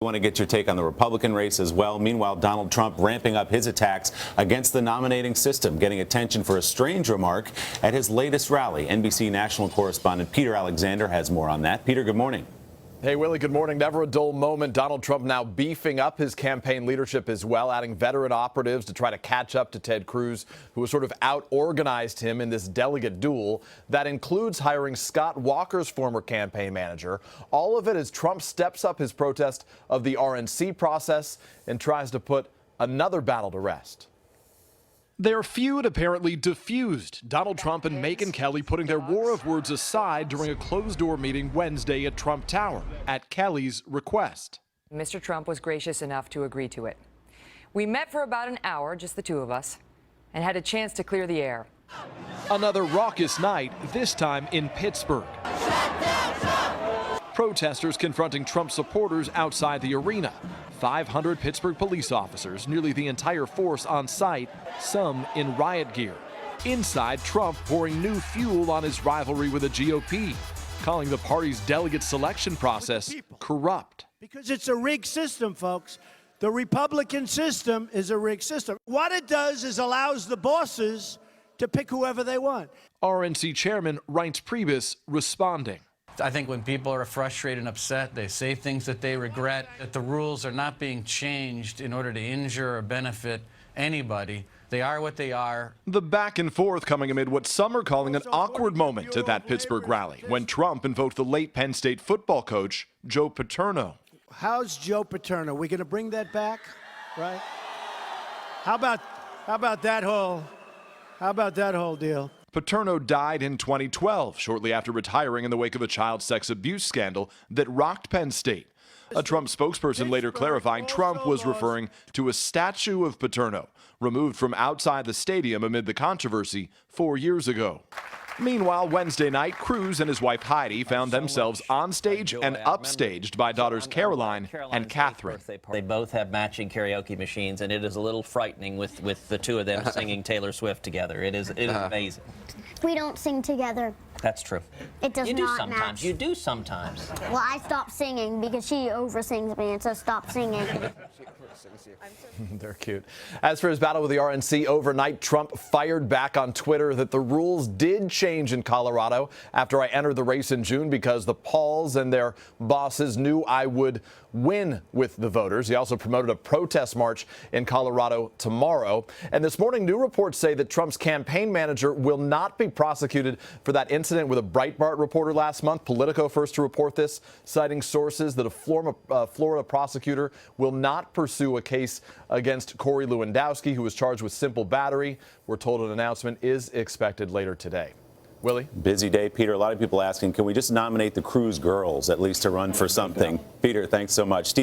I want to get your take on the Republican race as well. Meanwhile, Donald Trump ramping up his attacks against the nominating system, getting attention for a strange remark at his latest rally. NBC national correspondent Peter Alexander has more on that. Peter, good morning. Hey, Willie, good morning. Never a dull moment. Donald Trump now beefing up his campaign leadership as well, adding veteran operatives to try to catch up to Ted Cruz, who has sort of out-organized him in this delegate duel. That includes hiring Scott Walker's former campaign manager. All of it as Trump steps up his protest of the RNC process and tries to put another battle to rest. Their feud apparently diffused. Donald Trump and Megyn Kelly putting their war of words aside during a closed-door meeting Wednesday at Trump Tower at Kelly's request. Mr. Trump was gracious enough to agree to it. We met for about an hour, just the two of us, and had a chance to clear the air. Another raucous night, this time in Pittsburgh. Protesters confronting Trump supporters outside the arena. 500 Pittsburgh police officers, nearly the entire force on site, some in riot gear. Inside, Trump pouring new fuel on his rivalry with the GOP, calling the party's delegate selection process corrupt. Because it's a rigged system, folks. The Republican system is a rigged system. What it does is allows the bosses to pick whoever they want. RNC Chairman Reince Priebus responding. I think when people are frustrated and upset, they say things that they regret, that the rules are not being changed in order to injure or benefit anybody. They are what they are. The back and forth coming amid what some are calling an awkward moment at that Pittsburgh rally when Trump invoked the late Penn State football coach, Joe Paterno. How's Joe Paterno? We going to bring that back, right? How about that whole deal? Paterno died in 2012, shortly after retiring in the wake of a child sex abuse scandal that rocked Penn State. A Trump spokesperson later clarifying Trump was referring to a statue of Paterno, removed from outside the stadium amid the controversy 4 years ago. Meanwhile, Wednesday night, Cruz and his wife Heidi found themselves on stage and upstaged by daughters Caroline and Catherine. They both have matching karaoke machines, and it is a little frightening with the two of them singing Taylor Swift together. It is amazing. We don't sing together. That's true. It does You do not sometimes. match. You do sometimes. Well, I stopped singing because she oversings me and says stop singing. They're cute. As for his battle with the RNC overnight, Trump fired back on Twitter that the rules did change in Colorado after I entered the race in June because the Pauls and their bosses knew I would win with the voters. He also promoted a protest march in Colorado tomorrow. And this morning, new reports say that Trump's campaign manager will not be prosecuted for that incident with a Breitbart reporter last month. Politico first to report this, citing sources that a Florida prosecutor will not pursue a case against Corey Lewandowski, who was charged with simple battery. We're told an announcement is expected later today. Willie? Busy day, Peter. A lot of people asking, can we just nominate the Cruz girls at least to run for something? Peter, thanks so much.